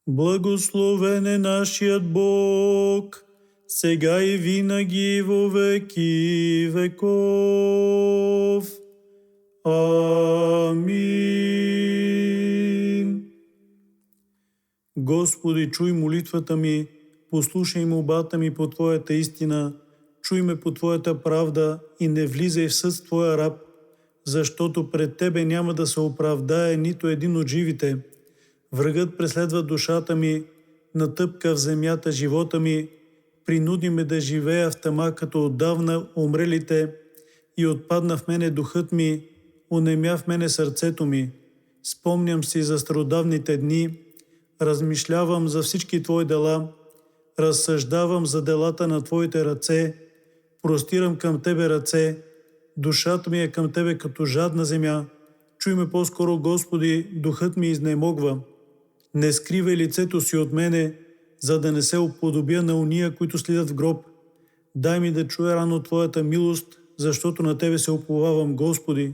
Благословен е нашият Бог, сега и винаги во веки веков. Амин. Господи, чуй молитвата ми, послушай молбата ми по Твоята истина, чуй ме по Твоята правда и не влизай в съд с Твоя раб, защото пред Тебе няма да се оправдае нито един от живите. Врагът преследва душата ми, натъпка в земята живота ми, принуди ме да живея в тъма като отдавна умрелите и отпадна в мене духът ми, онемя в мене сърцето ми. Спомням си за стародавните дни, размишлявам за всички Твои дела, разсъждавам за делата на Твоите ръце, простирам към Тебе ръце, душата ми е към Тебе като жадна земя. Чуй ме по-скоро, Господи, духът ми изнемогва. Не скривай лицето си от мене, за да не се уподобя на уния, които слизат в гроб. Дай ми да чуя рано Твоята милост, защото на Тебе се уповавам, Господи.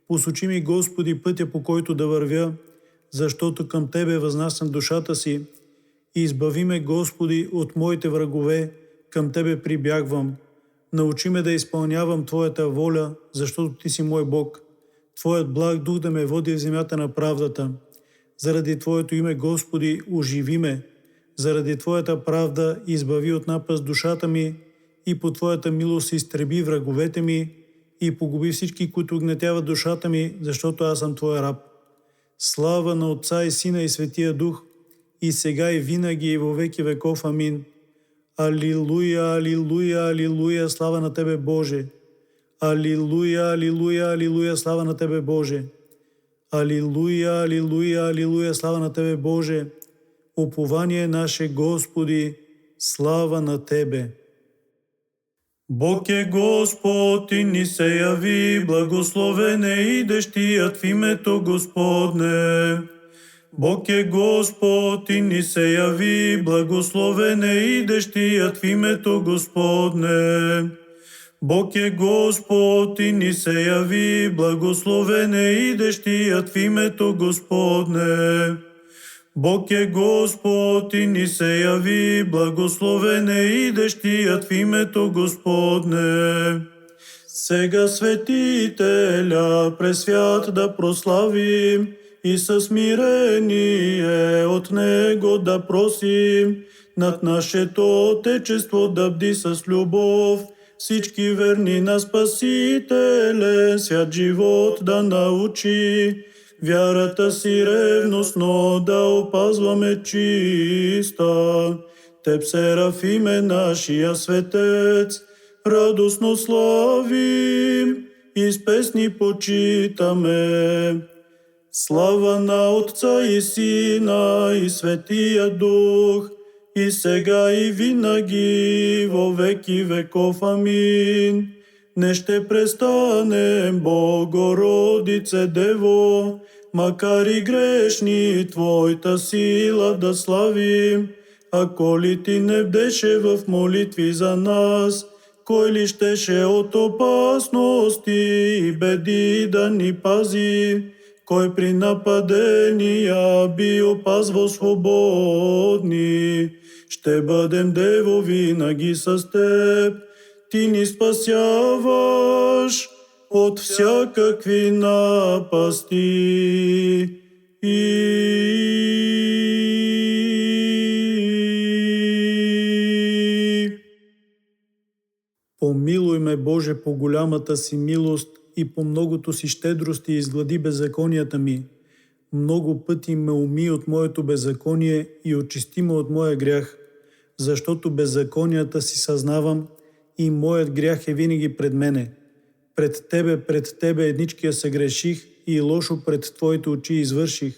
Посочи ми, Господи, пътя, по който да вървя, защото към Тебе възнасям душата си. И избави ме, Господи, от моите врагове, към Тебе прибягвам. Научи ме да изпълнявам Твоята воля, защото Ти си мой Бог. Твоят благ дух да ме води в земята на правдата. Заради Твоето име, Господи, оживи ме. Заради Твоята правда избави от напаст душата ми и по Твоята милост изтреби враговете ми и погуби всички, които гнетяват душата ми, защото аз съм Твоя раб. Слава на Отца и Сина и Светия Дух, и сега и винаги и во веки веков. Амин. Алилуя, алилуя, алилуя, слава на Тебе, Боже! Алилуя, алилуя, алилуя, слава на Тебе, Боже! Алилуя, алилуя, алилуя, слава на Тебе, Боже! Упование наше, Господи, слава на Тебе! Бог е Господ и ни се яви, благословен е идещият в името Господне. Бог е Господ и ни се яви, благословен е идещият в името Господне. Бог е Господ и ни се яви, благословен е идещият в името Господне. Бог е Господ и ни се яви, благословен е идещият в името Господне. Сега светителя през свят да прославим и със смирение от Него да просим, над нашето Отечество да бди с любов, всички верни на Спасителя свят живот да научи, вярата си ревностно да опазваме чиста. Теб, Серафиме, нашия светец, радостно славим и с песни почитаме. Слава на Отца и Сина и Светия Дух, и сега и винаги во веки веков. Амин. Не ще престанем, Богородице Дево, макар и грешни, Твоята сила да славим. Ако ли Ти не бдеше в молитви за нас, кой ли щеше от опасности и беди да ни пази? Кой при нападения би опазвал свободни? Ще бъдем, Дево, винаги с Теб. Ти ни спасяваш от всякакви напасти. Помилуй ме, Боже, по голямата си милост и по многото си щедрости изглади беззаконията ми. Много пъти ме уми от моето беззаконие и очисти ме от моя грях, защото беззаконията си съзнавам и моят грях е винаги пред мене. Пред Тебе едничкия съгреших и лошо пред Твоите очи извърших,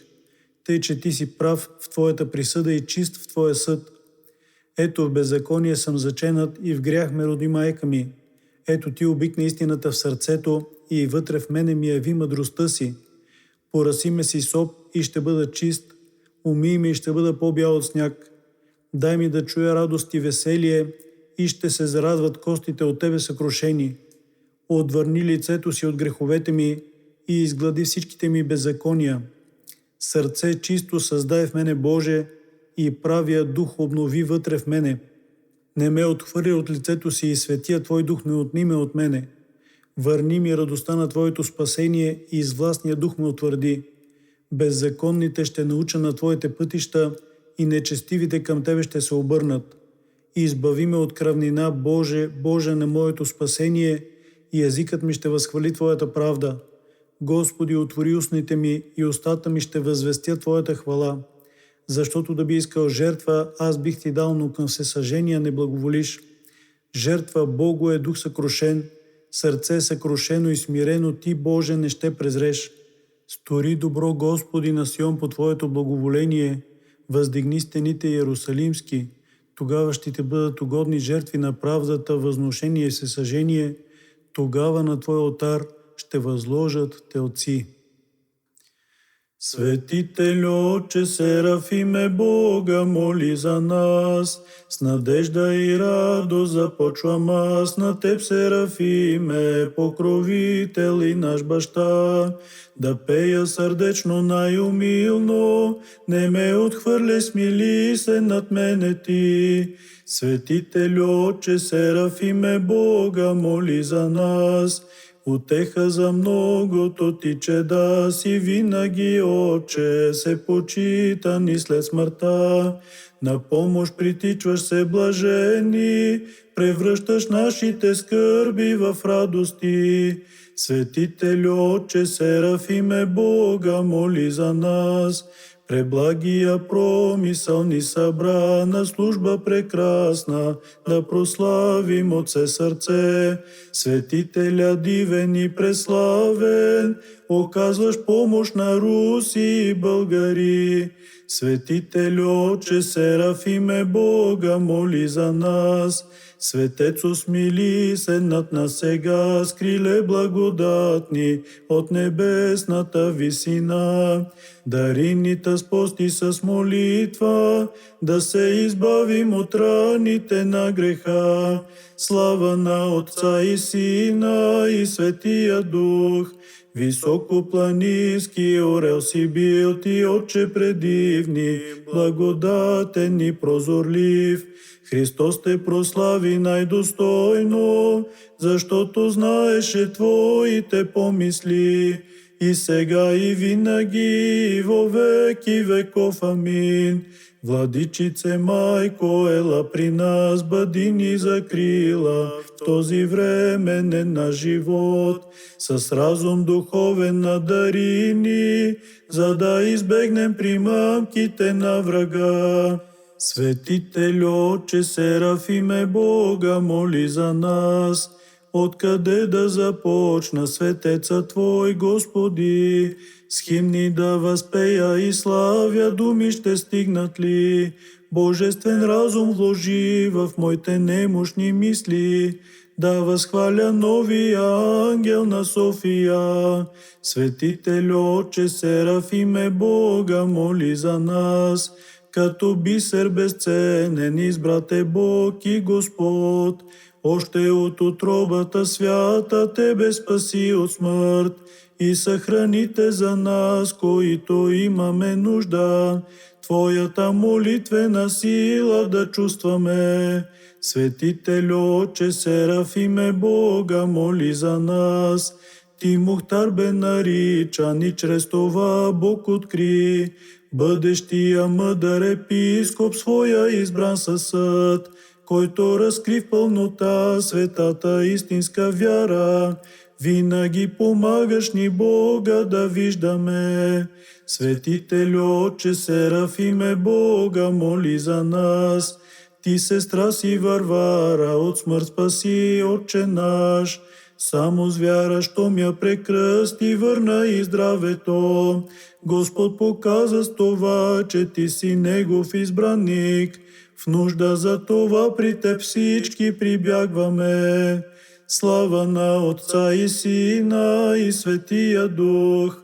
тъй че Ти си прав в Твоята присъда и чист в Твоя съд. Ето в беззаконие съм заченат и в грях ме роди майка ми. Ето Ти обикна истината в сърцето и вътре в мене ми яви мъдростта си. Пораси ме си соп и ще бъда чист, умий ме и ще бъда по-бял от сняг. Дай ми да чуя радост и веселие и ще се зарадват костите от Тебе съкрушени. Отвърни лицето си от греховете ми и изглади всичките ми беззакония. Сърце чисто създай в мене, Боже, и правия дух обнови вътре в мене. Не ме отхвърли от лицето си и светия Твой дух не отниме от мене. Върни ми радостта на Твоето спасение и с властния дух ме утвърди. Беззаконните ще науча на Твоите пътища и нечестивите към Тебе ще се обърнат. Избави ме от кръвнина, Боже, Боже на моето спасение, и езикът ми ще възхвали Твоята правда. Господи, отвори устните ми и устата ми ще възвестя Твоята хвала. Защото да би искал жертва, аз бих Ти дал, но към всесъжения не благоволиш. Жертва Богу е дух съкрушен, сърце съкрушено и смирено Ти, Боже, не ще презреш. Стори добро, Господи, на Сион по Твоето благоволение, въздигни стените Иерусалимски, тогава ще Ти бъдат угодни жертви на правдата, възношение и всесъжение, тогава на Твой олтар ще възложат телци. Светителю, Отче Серафиме, Бога моли за нас. С надежда и радост започвам аз на Теб, Серафиме, покровител и наш баща. Да пея сърдечно най-умилно, не ме отхвърляй, смили се над мене Ти. Светителю, Отче Серафиме, Бога моли за нас. Утеха за многото Ти чеда си винаги, Отче, се почитани след смъртта. На помощ притичваш се блажени, превръщаш нашите скърби в радости. Светителю, Отче Серафиме, Бога моли за нас. Преблагия промисъл ни събра на служба прекрасна, да прославим от все сърце. Светителя дивен и преславен, оказваш помощ на руси и българи. Светителю, Отче Серафиме, Бога моли за нас. Светец, усмили се над нас сега, с криле благодатни от небесната висина. Дари ни с пост и с молитва, да се избавим от раните на греха. Слава на Отца и Сина и Светия Дух. Високопланински орел си бил Ти, Отче предивни, благодатен и прозорлив. Христос те прослави най-достойно, защото знаеше Твоите помисли. И сега и винаги, и во веки веков. Амин. Владичице, Майко, ела при нас, бъди ни закрила в този временен наш живот. С разум духовен надари ни, за да избегнем примамките на врага. Светителю, Отче Серафиме, Бога моли за нас. Откъде да започна светеца Твой, Господи? С химни да възпея и славя, думи ще стигнат ли? Божествен разум вложи в моите немощни мисли, да възхваля новия ангел на София. Светителю, Отче Серафиме, Бога моли за нас. Като бисер безценен избрат е Бог и Господ. Още от утробата свята Тебе спаси от смърт и съхраните за нас, които имаме нужда. Твоята молитвена сила да чувстваме. Светителю, Отче Серафиме, Бога моли за нас. Ти Мухтар бе наричан и чрез това Бог откри бъдещия мъдър епископ, своя избран със съд, който разкри в пълнота светата истинска вяра. Винаги помагаш ни, Бога, да виждаме. Светителю, Отче Серафиме, Бога моли за нас. Ти, сестра си Варвара, от смърт спаси, Отче наш. Само с вяра, щом я прекръсти, върна и здравето. Господ показа с това, че Ти си Негов избранник. В нужда за това при Теб всички прибягваме. Слава на Отца и Сина и Светия Дух.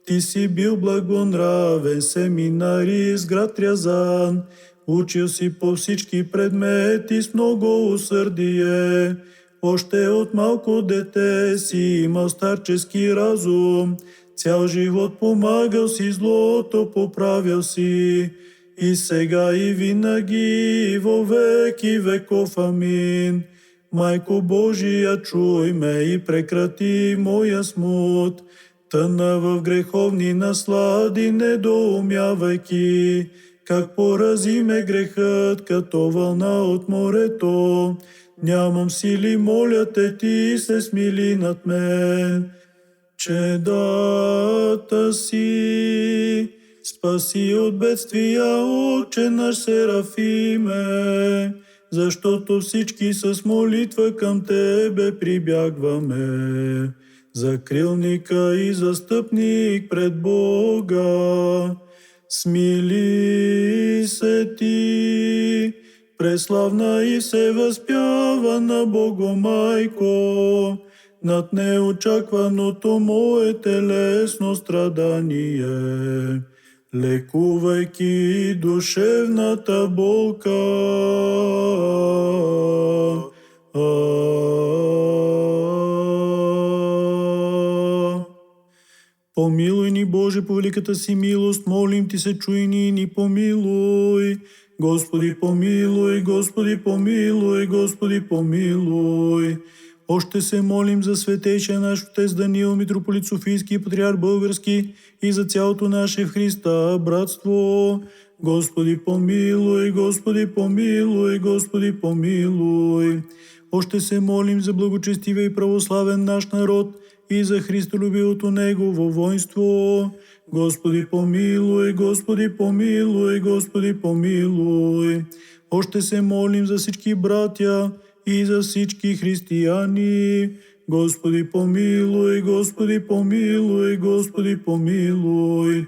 Ти си бил благонравен семинарист, град Рязан. Учил си по всички предмети с много усърдие. Още от малко дете си имал старчески разум. Цял живот помагал си, злото поправял си. и сега и винаги, и во веки веков. Амин. Майко Божия, чуй ме и прекрати моя смут. Тъна в греховни наслади, недоумявайки, как порази ме грехът, като вълна от морето. Нямам сили, моля те, ти се смили над мен. Чедата си спаси от бедствия, Отче наш Серафиме, защото всички с молитва към Тебе прибягваме. Закрилника и застъпник пред Бога, смили се Ти, преславна и всевъзпявана Богомайко, над неочакваното мое телесно страдание, лекувайки душевната болка. Помилуй ни, Боже, по великата си милост, молим Ти се, чуй ни и ни помилуй. Господи, помилуй, Господи, помилуй, Господи, помилуй. Още се молим за светейшия наш отец Даниил, митрополит Софийски и патриарх български, и за цялото наше в Христа братство. Господи, помилуй, Господи, помилуй, Господи, помилуй. Още се молим за благочестивия и православен наш народ и за христолюбивото Негово воинство. Господи, помилуй, Господи, помилуй, Господи, помилуй. Още се молим за всички братя и за всички християни. Господи, помилуй, Господи, помилуй, Господи, помилуй.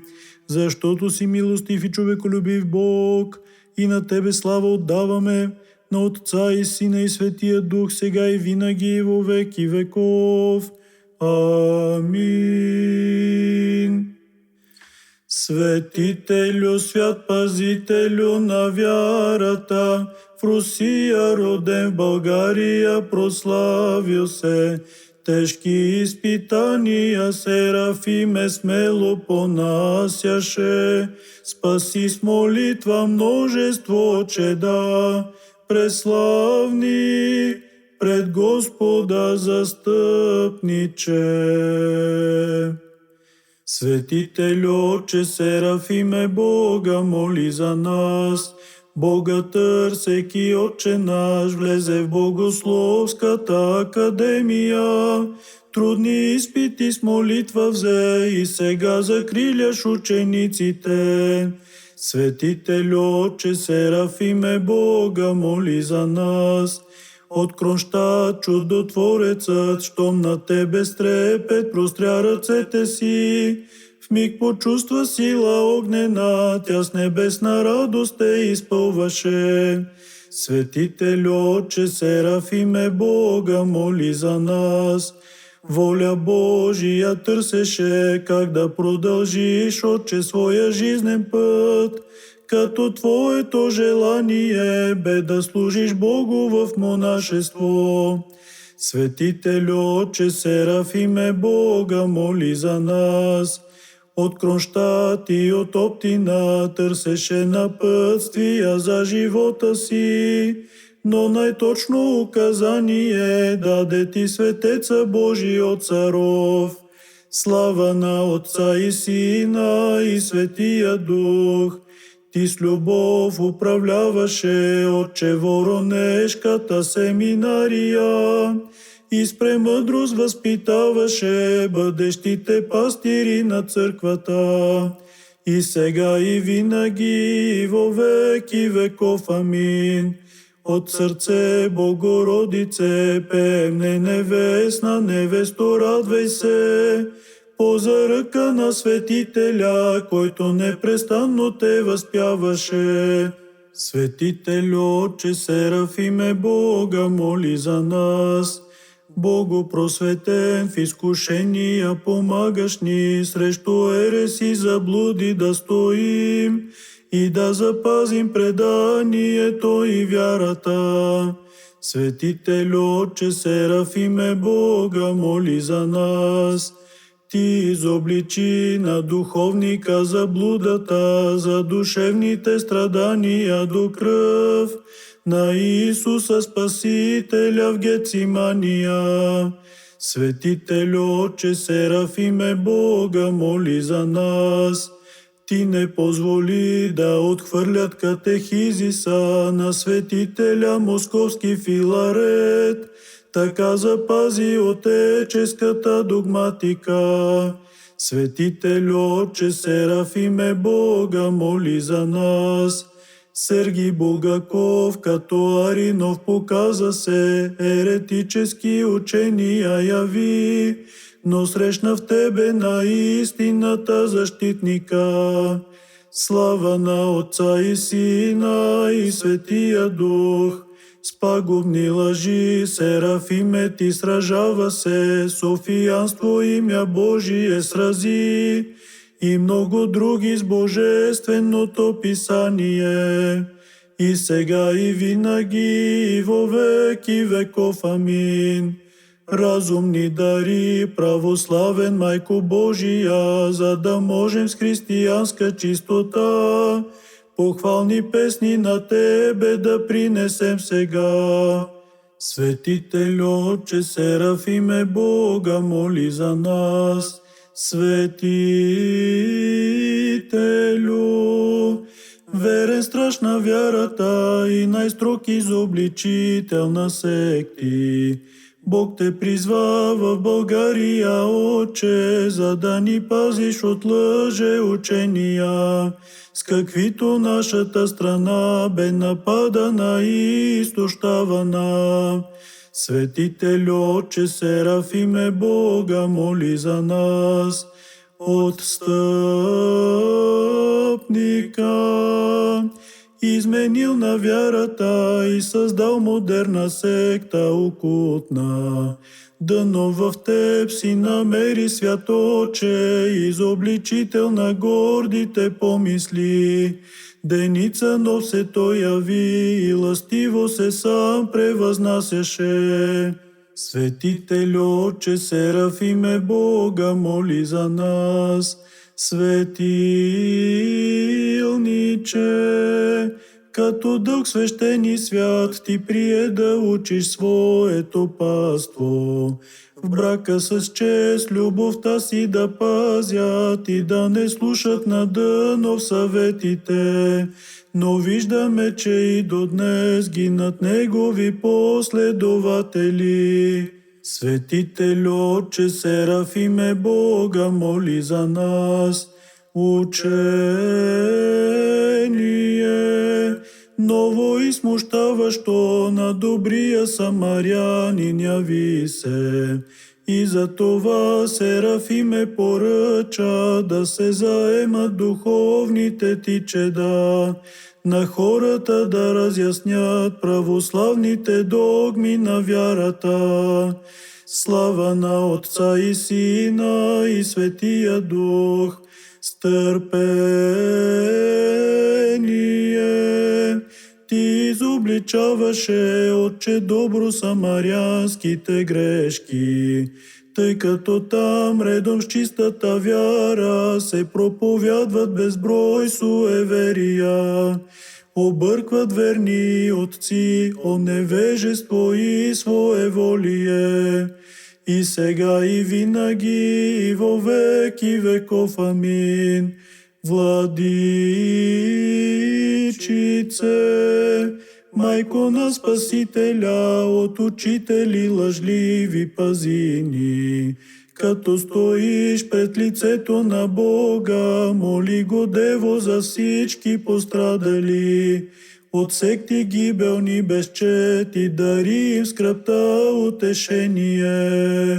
Защото си милостив и човеколюбив Бог, и на Тебе слава отдаваме, на Отца и Сина и Светия Дух, сега и винаги и во веки веков. Амин. Светителю, свят пазителю на вярата, в Русия роден, в България прославил се, тежки изпитания Серафиме смело понасяше, спаси с молитва множество чеда, преславни пред Господа застъпниче. Светителю, Отче Серафиме, Бога моли за нас. Бога търсейки, Отче наш, влезе в Богословската академия. Трудни изпити с молитва взе и сега закриляш учениците. Светителю, Отче Серафиме, Бога моли за нас. От Кронштадт чудотворецът, щом на Тебе с трепет простря ръцете си, в миг почувства сила огнена, тя с небесна радост те изпълваше. Светителю, Отче Серафиме, Бога моли за нас. Воля Божия търсеше, как да продължиш, Отче, своя жизнен път, като Твоето желание бе да служиш Богу в монашество. Светителю, Отче Серафиме, Бога моли за нас. От Кронштадт и от Оптина търсеше напътствия за живота си, но най-точно указание даде Ти Светеца Божий от Царов. Слава на Отца и Сина и Светия Дух. Ти с любов управляваше, Отче, Воронежката семинария и с премъдрост възпитаваше бъдещите пастири на църквата. И сега и винаги и во веки веков. Амин. От сърце Богородице, пеем невестна, невесто, радвай се, поза ръка на светителя, който непрестанно те възпяваше. Светителю, Отче Серафиме, Бога моли за нас. Богу просветен в изкушения, помагаш ни срещу ереси заблуди да стоим и да запазим преданието и вярата. Светителю, Отче Серафиме, Бога моли за нас. Ти изобличи на духовника заблудата за душевните страдания до кръв на Исуса Спасителя в Гецимания. Светителю, Отче Серафиме, Бога моли за нас. Ти не позволи да отхвърлят катехизиса на светителя Московски Филарет, така запази отеческата догматика. Светителю, Отче Серафиме, Бога моли за нас. Сергий Булгаков като Аринов показа се, еретически учения яви, но срещна в тебе на истината защитника. Слава на Отца и Сина и Светия Дух. С пагубни лъжи Серафиме ти сражава се, Софиянство имя Божие срази и много други с Божественото писание. И сега и винаги и во веки веков. Амин. Разумни дари, православен Майко Божия, за да можем с християнска чистота похвални песни на Тебе да принесем сега. Светителю, Отче Серафиме, Бога моли за нас. Светителю, верен страж на вярата и най-строг изобличител на секти, Бог те призва в България, Отче, за да ни пазиш от лъже учения, с каквито нашата страна бе нападана и изтощавана. Светителю, Отче Серафиме, Бога моли за нас. Отстъпника, изменил на вярата и създал модерна секта окултна, дано в теб си намери, свят Отче, изобличител на гордите помисли. Деница нов се той яви и лъстиво се сам превъзнасяше. Светителю, Отче Серафиме, Бога моли за нас. Светилниче, като дълг свещени свят ти прие да учиш своето паство. В брака с чест любовта си да пазят и да не слушат на дъно в съветите. Но виждаме, че и до днес гинат негови последователи. Светителю, Отче Серафиме, Бога моли за нас. Учение ново и смущаващо на добрия самарянин яви се. И за това Серафиме поръча да се заемат духовните ти чеда, на хората да разяснят православните догми на вярата. Слава на Отца и Сина и Светия Дух. С търпение ти изобличаваше, Отче, добро самарянските грешки, тъй като там редом с чистата вяра се проповядват безброй суеверия. Объркват верни отци о невежество и своеволие. И сега и винаги и во веки веков. Амин. Владичице, Майко на Спасителя, от учители лъжливи пази ни. Като стоиш пред лицето на Бога, моли го, Дево, за всички пострадали от секти гибелни безчет и дари им скръпта утешение.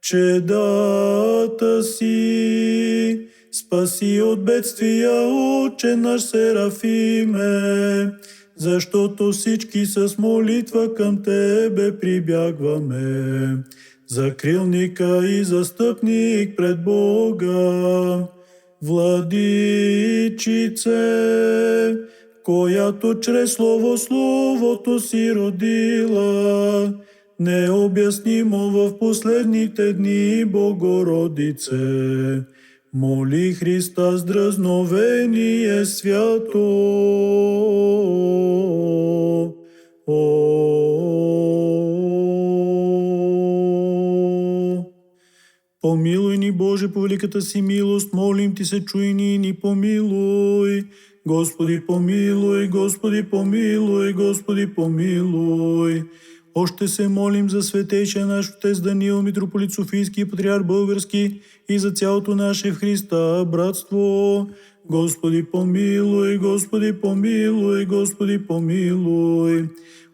Чедата си спаси от бедствия, Отче наш Серафиме, защото всички с молитва към Тебе прибягваме. Закрилника и застъпник пред Бога, Владичице, която чрез словото си родила необяснимо в последните дни, Богородице. Моли Христа с дразновение свято. Помилуй ни, Боже, по великата си милост, молим Ти се, чуй ни и ни помилуй. Господи, помилуй, Господи, помилуй, Господи, помилуй. Още се молим за светейшия наш отец Даниил, митрополит Софийски, патриарх български, и за цялото наше в Христа братство. Господи, помилуй, Господи, помилуй, Господи, помилуй.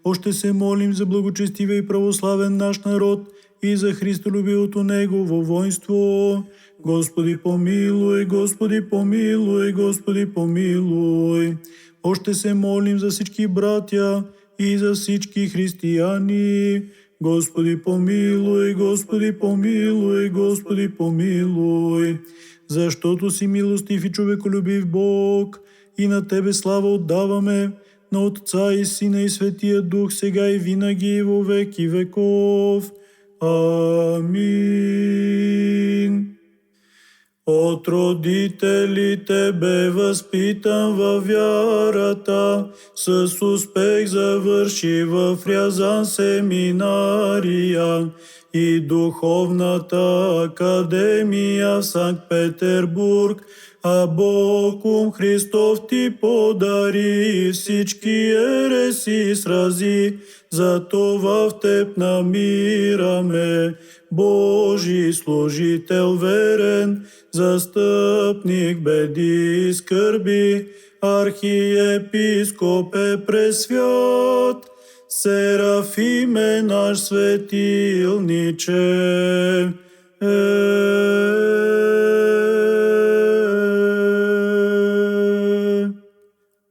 Още се молим за благочестивия и православен наш народ и за Христолюбивото Негово воинство. Господи, помилуй, Господи, помилуй, Господи, помилуй. Още се молим за всички братя и за всички християни. Господи, помилуй, Господи, помилуй, Господи, помилуй. Защото си милостив и човеколюбив Бог, и на Тебе слава отдаваме, на Отца и Сина и Светия Дух, сега и винаги и во веки веков. Амин. От родителите бе възпитан във вярата, с успех завърши в Рязан семинария и духовната академия в Санкт-Петербург, а Бог Христов ти подари, всички ереси срази, затова в теб намираме. Божи служител верен, застъпник беди и скърби, архиепископе пресвят, Серафиме наш светилниче.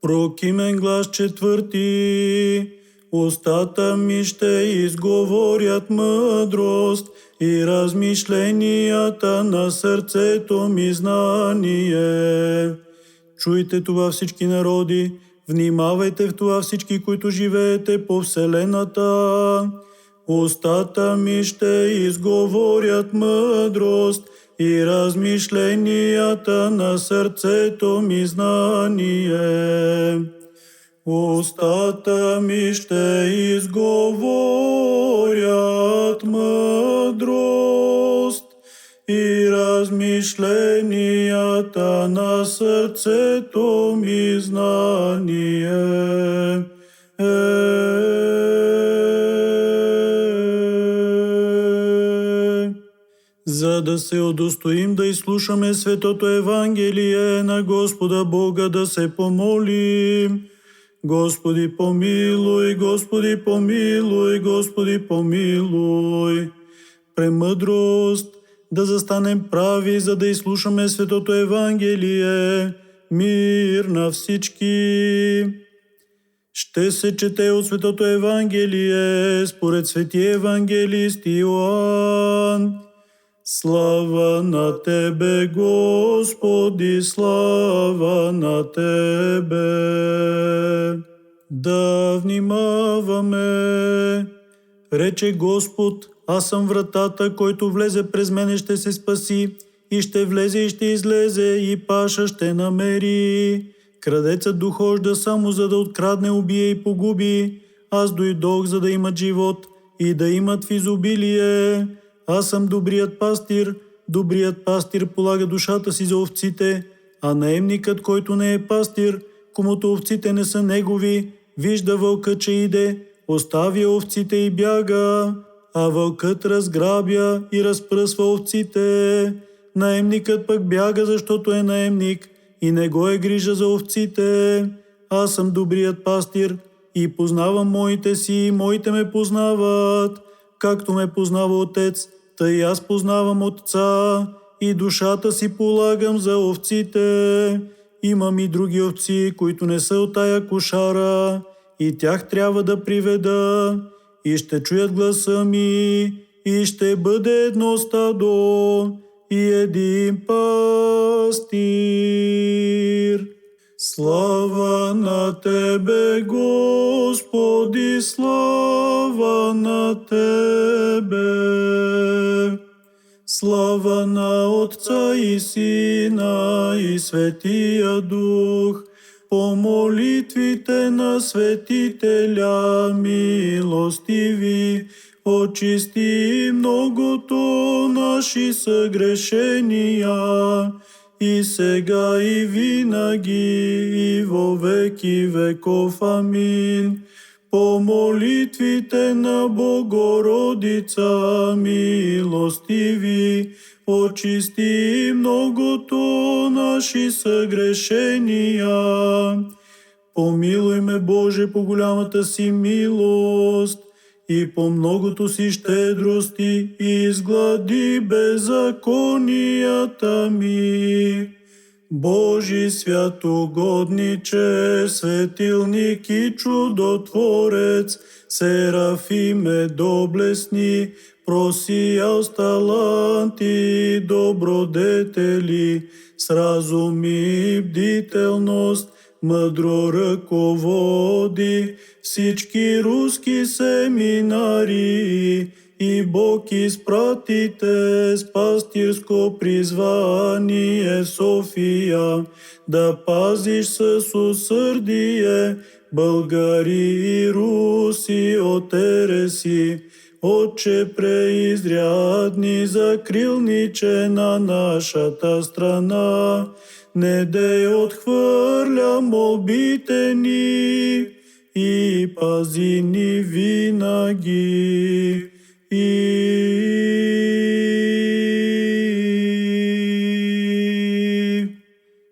Прокимен глас четвърти, устата ми ще изговорят мъдрост и размишленията на сърцето ми знание. Чуйте това всички народи, внимавайте в това всички, които живеете по вселената. Устата ми ще изговорят мъдрост и размишленията на сърцето ми знание. Устата ми ще изговорят мъдрост и размишленията на сърцето ми знание. За да се удостоим да изслушаме Светото Евангелие на Господа Бога, да се помолим. Господи, помилуй, Господи, помилуй, Господи, помилуй. Премъдрост, да застанем прави, за да изслушаме Светото Евангелие. Мир на всички. Ще се чете от Светото Евангелие според Светия Евангелист Йоан. Слава на Тебе, Господи, слава на Тебе. Да внимаваме. Рече Господ, аз съм вратата, който влезе през мене ще се спаси, и ще влезе и ще излезе, и паша ще намери. Крадецът дохожда само за да открадне, убие и погуби. Аз дойдох, за да имат живот и да имат в изобилие. Аз съм добрият пастир полага душата си за овците, а наемникът, който не е пастир, комуто овците не са негови, вижда вълка, че иде, оставя овците и бяга, а вълкът разграбя и разпръсва овците. Наемникът пък бяга, защото е наемник и не го е грижа за овците. Аз съм добрият пастир и познавам моите си, и моите ме познават. Както ме познава Отец, тъй аз познавам Отца и душата си полагам за овците. Имам и други овци, които не са от тая кошара, и тях трябва да приведа, и ще чуят гласа ми, и ще бъде едно стадо и един пастир. Слава на на Тебе, Господи, слава на Тебе. Слава на Отца и Сина и Светия Дух, по молитвите на светителя милостиви, очисти многото наши съгрешения, и сега и винаги и во веки веков. Амин. По молитвите на Богородица милостиви, очисти многото наши съгрешения. Помилуй ме, Боже, по голямата си милост и по многото си щедрости, изглади беззаконията ми. Божи святогодниче, светилник и чудотворец, Серафиме доблестни, просиял с таланти, добродетели, с разум и бдителност, мъдро ръководи всички руски семинарии, и Бог изпратите с пастирско призвание София, да пазиш с усърдие българи и руси от ереси. Отче преизрядни, закрилниче на нашата страна, не дей отхвърля молбите ни и пази ни винаги.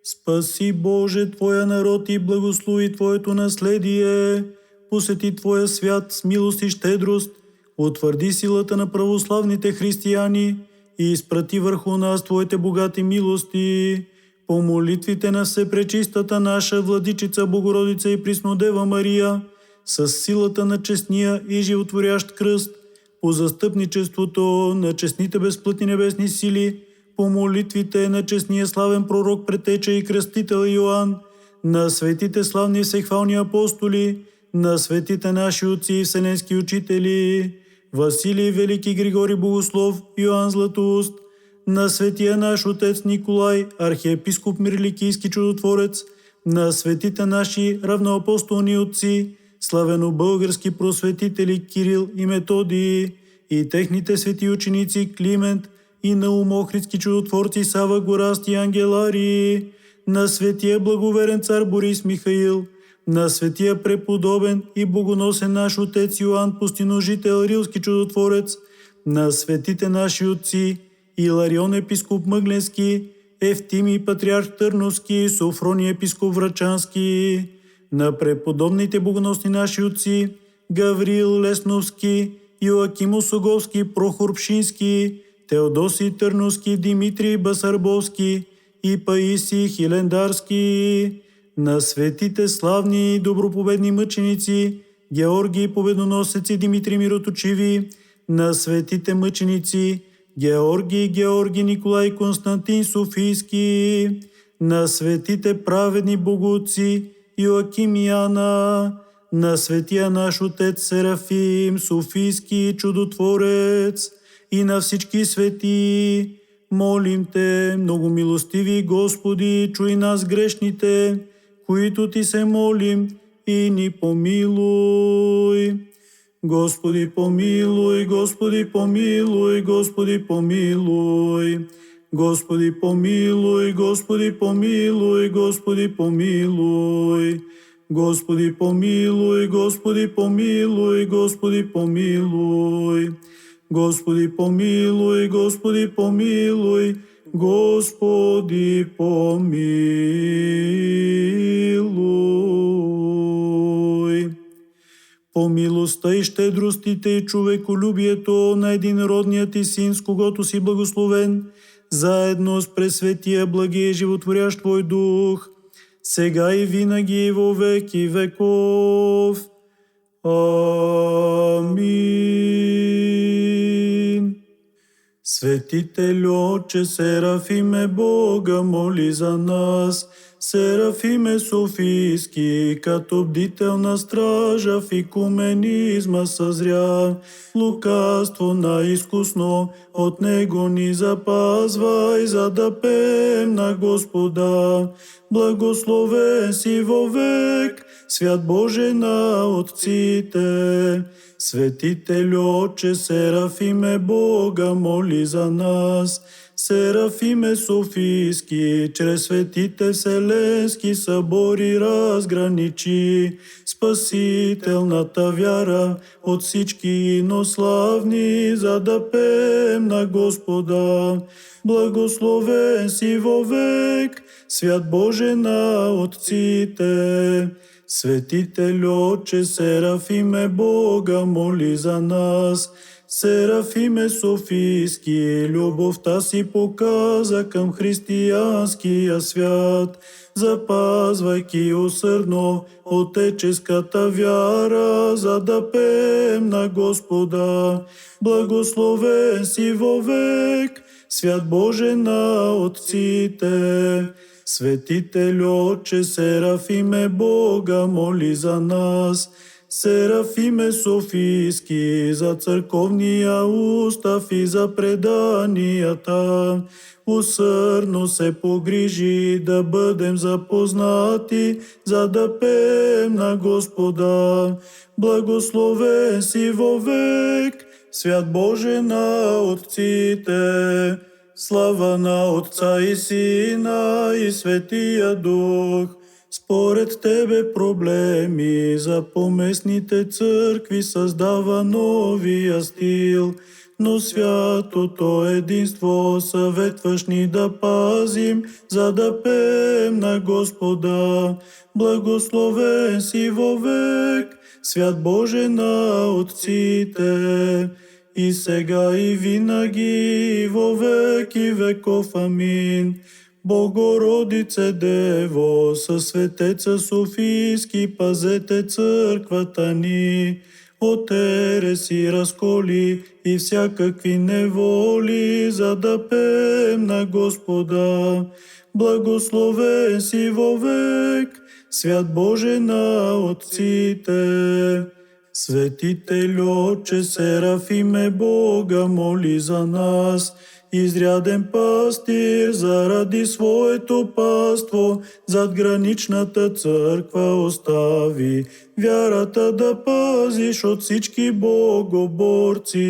Спаси, Боже, Твоя народ и благослови Твоето наследие, посети Твоя свят с милост и щедрост, утвърди силата на православните християни и изпрати върху нас Твоите богати милости. По молитвите на Всепречистата наша Владичица Богородица и Приснодева Мария, с силата на честния и животворящ кръст, по застъпничеството на честните безплътни небесни сили, по молитвите на честния славен пророк, претеча и кръстител Йоан, на светите славни всехвални апостоли, на светите наши отци и вселенски учители, Василий Велики, Григорий Богослов, Йоан Златоуст, на светия наш отец Николай, архиепископ Мирликийски чудотворец, на светите наши равноапостолни отци, славено-български просветители Кирил и Методий, и техните свети ученици Климент и Наум Охридски чудотворци Сава Горасти и Ангеларий, на светия благоверен цар Борис Михаил, на светия преподобен и богоносен наш отец Йоан Пустиножител Рилски чудотворец, на светите наши отци Иларион епископ Мъгленски, Евтимий патриарх Търновски, Софроний епископ Врачански, на преподобните богоносни наши отци Гавриил Лесновски, Йоаким Осоговски, Прохор Пшински, Теодосий Търновски, Димитрий Басарбовски и Паисий Хилендарски, на светите славни и добропобедни мъченици Георгий Победоносец и Димитрий Мироточиви, на светите мъченици Георгий Николай Константин Софийски, на светите праведни богоотци Йоаким и Ана, на светия наш отец Серафим Софийски чудотворец и на всички свети. Молим Те, много милостиви Господи, чуй нас грешните, които Ти се молим, и ни помилуй. Господи помилуй, Господи помилуй, Господи помилуй. Господи помилуй, Господи помилуй, Господи помилуй. Господи помилуй, Господи помилуй, Господи помилуй. Господи помилуй, Господи помилуй, Господи помилуй. По милостта и щедростите и човеколюбието на единородният Ти Син, с когото си благословен, заедно с пресветия благия животворящ Твой Дух, сега и винаги и во веки веков. Амин. Светителю Отче Серафиме, Бога моли за нас. Серафиме Софийски, като бдителна стража в икуменизма съзря. Лукавство наизкусно от него ни запазвай, за да пеем на Господа. Благословен си вовек, свят Боже на отците. Светителю Отче Серафиме, Бога моли за нас. Серафиме Софийски, чрез светите вселенски събори разграничи спасителната вяра от всички инославни, за да пеем на Господа. Благословен си вовек, свят Боже на отците. Светителю Отче Серафиме, Бога моли за нас. Серафиме Софийски, любовта си показа към християнския свят, запазвайки усърдно отеческата вяра, за да пеем на Господа. Благословен си вовек, свят Боже на отците. Светителю Отче Серафиме, Бога моли за нас. Серафиме Софийски, за църковния устав и за преданията, усърдно се погрижи да бъдем запознати, за да пеем на Господа. Благословен си вовек, свят Боже на отците. Слава на Отца и Сина и Светия Дух. Според Тебе проблеми за поместните църкви създава новия стил, но святото единство съветваш ни да пазим, за да пеем на Господа. Благословен си вовек, свят Боже на отците. И сега и винаги, и во веки веков. Амин. Богородице Дево, със светеца Софийски, пазете църквата ни от ереси, разколи и всякакви неволи, за да пеем на Господа. Благословен си вовек, свят Боже на отците. Светителю Отче Серафиме, Бога моли за нас. Изряден пастир заради своето паство зад граничната църква остави. Вярата да пазиш от всички богоборци.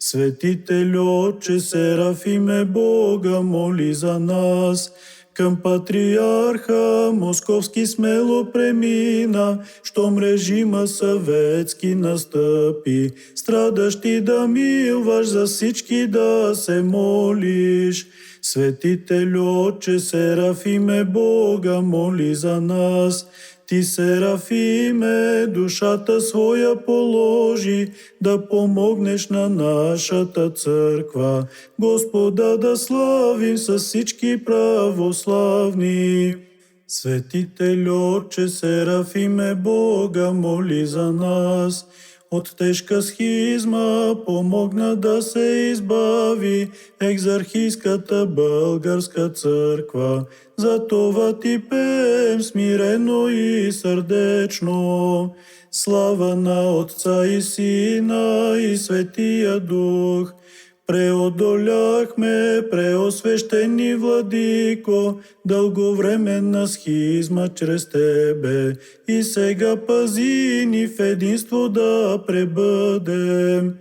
Светителю Отче Серафиме, Бога моли за нас. Към патриарха Московски смело премина, щом режима съветски настъпи. Страдащи да милваш, за всички да се молиш. Светителю Отче Серафиме, Бога моли за нас. Ти, Серафиме, душата своя положи, да помогнеш на нашата църква. Господа да славим с всички православни. Светителю Отче Серафиме, Бога моли за нас. От тежка схизма помогна да се избави екзархийската българска църква. За това ти пеем смирено и сърдечно. Слава на Отца и Сина и Светия Дух. Преодоляхме, преосвещени владико, дълговременна схизма чрез Тебе, и сега пази ни в единство да пребъдем.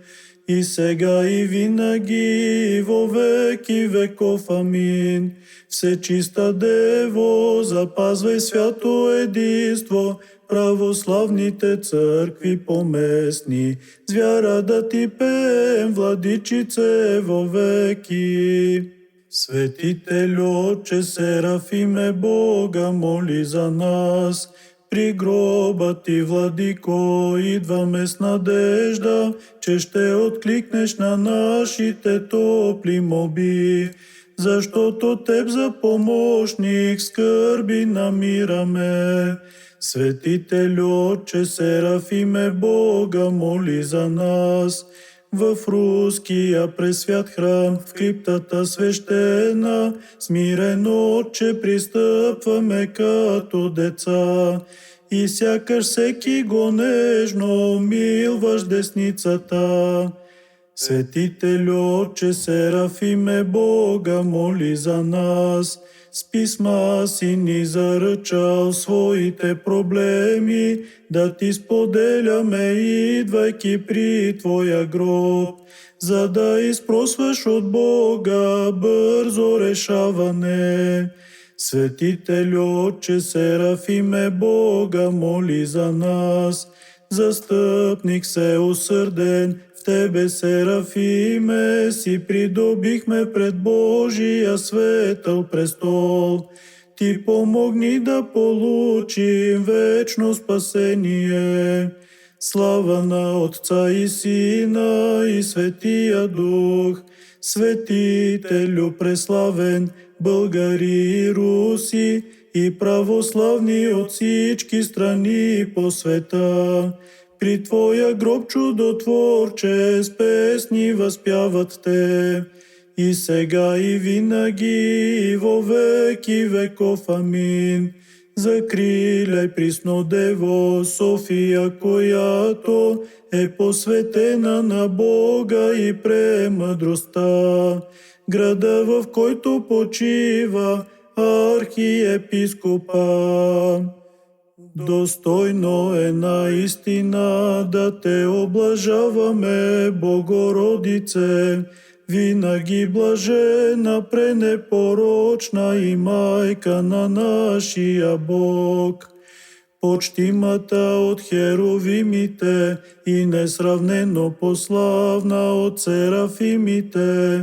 И сега и винаги, и во веки веков. Амин. Всечиста Дево, запазвай свято единство, православните църкви поместни, с вяра да ти пеем, владичице, во веки. Светителю Отче Серафиме, Бога моли за нас. При гроба ти, владико, идваме с надежда, че ще откликнеш на нашите топли молби, защото Теб за помощник скърби намираме. Светителю Отче Серафиме, Бога моли за нас. в руския пресвят храм, в криптата свещена, смирено, Отче, пристъпваме като деца. И сякаш всеки го нежно милваш десницата. Светителю, Отче Серафиме, Бога моли за нас. С писма си ни заръчал своите проблеми, да ти споделяме, идвайки при Твоя гроб, за да изпросваш от Бога бързо решаване. Светителю, Отче Серафиме, Бога моли за нас. Застъпник всеусърден, в Тебе, Серафиме, си придобихме пред Божия светъл престол. Ти помогни да получим вечно спасение. Слава на Отца и Сина и Светия Дух. Светителю преславен, българи и руси и православни от всички страни по света, при Твоя гроб, чудотворче, с песни възпяват Те. И сега и винаги, и во веки веков. Амин. Закриляй, присно Дево, София, която е посветена на Бога и премъдростта, града, в който почива архиепископа. Достойно е наистина да Те облажаваме, Богородице, винаги блажена, пренепорочна и майка на нашия Бог. Почтимата от херовимите и несравнено пославна от серафимите,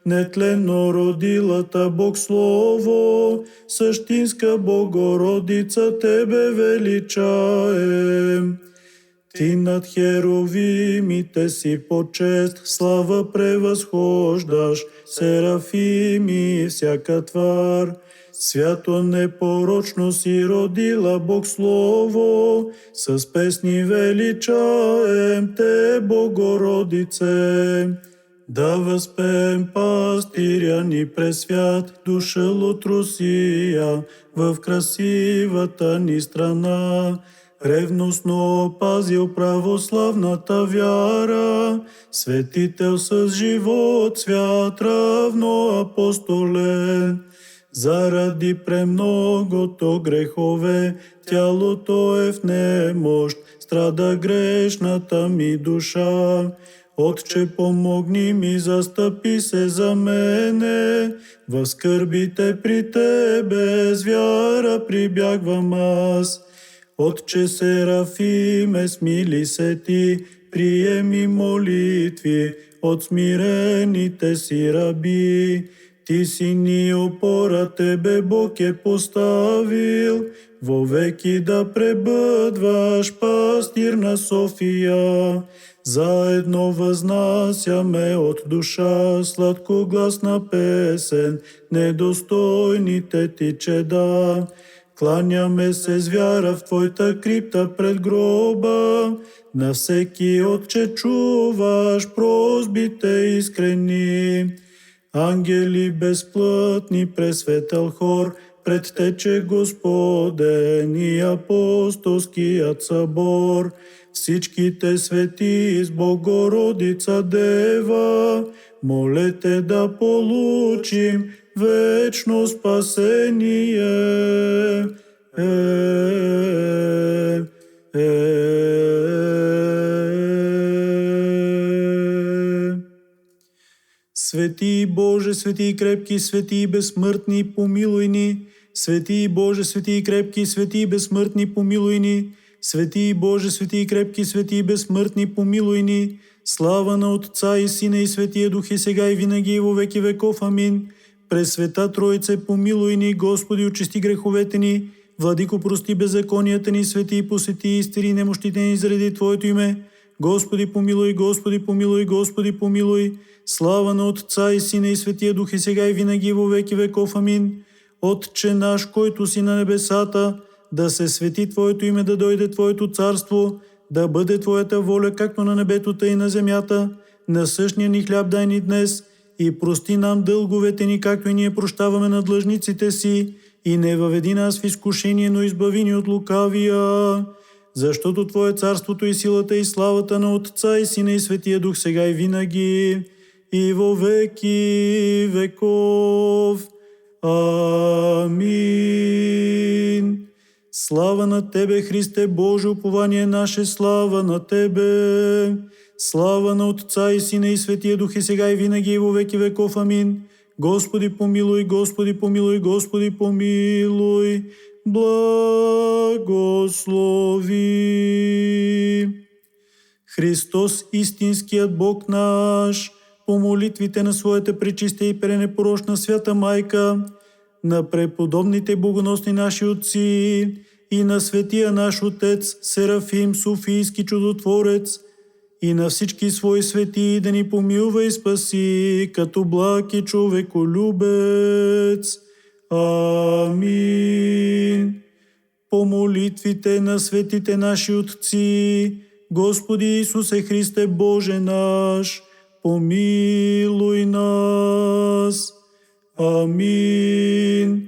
нетленно родилата Бог Слово, същинска Богородица, Тебе величаем. Ти над херовимите си почест, слава превъзхождаш, серафими и всяка твар. Свято непорочно си родила Бог Слово, с песни величаем Те, Богородице. Да възпеем пастиря ни пресвят, дошъл от Русия, в красивата ни страна. Ревностно опазил православната вяра, светител с живот свят, равно апостолен. Заради премногото грехове, тялото е в немощ, страда грешната ми душа. Отче, помогни ми, застъпи се за мене, в скърбите при Тебе с вяра прибягвам аз. Отче Серафиме, смили се Ти, приеми молитви от смирените си раби. Ти си ни опора, Тебе Бог е поставил, вовеки да пребъдваш, пастир на София. Заедно възнасяме от душа сладкогласна песен, недостойните Ти чеда. Кланяме се с вяра в Твоята крипта пред гроба, на всеки Отче чуваш просбите искрени. Ангели безплътни, пресветъл хор, пред Тече Господен и апостолският събор. Всичките свети с Богородица Дева, молете да получим вечно спасение. Свети Боже, свети и крепки, свети и безсмъртни, помилуй ни. Свети Боже, свети и крепки, свети и безсмъртни, помилуй ни. Свети Боже, свети и крепки, свети и безсмъртни, помилуй ни. Слава на Отца и Сина и Светия Дух, и сега и винаги и во веки веков. Амин. Пресвета Троице, помилуй ни, Господи, очисти греховете ни. Владико, прости беззаконията ни, свети и посети и изтери немощите ни заради Твоето име. Господи, помилуй, Господи, помилуй, Господи, помилуй. Слава на Отца и Сина и Светия Дух, и сега и винаги и во веки веков. Амин. Отче наш, който си на небесата, да се свети Твоето име, да дойде Твоето царство, да бъде Твоята воля, както на небето, тъй и на земята. насъщния ни хляб дай ни днес и прости нам дълговете ни, както и ние прощаваме на длъжниците си, и не въведи нас в изкушение, но избави ни от лукавия. Защото Твое царството и силата и славата на Отца и Сина и Светия Дух сега и винаги, и во веки веков. Амин. Слава на Тебе, Христе Боже, упование наше, слава на Тебе. Слава на Отца и Сина и Светия Дух и сега и винаги и во веки веков. Амин. Господи помилуй, Господи помилуй, Господи помилуй. Благослови. Христос, истинският Бог наш, по молитвите на Своята пречиста и пренепорочна свята Майка, на преподобните богоносни наши отци и на светия наш Отец Серафим, Софийски чудотворец, и на всички свои свети да ни помилва и спаси, като благ и човеколюбец. Амин. По молитвите на светите наши отци, Господи Исусе Христе Боже наш, помилуй нас. Амин.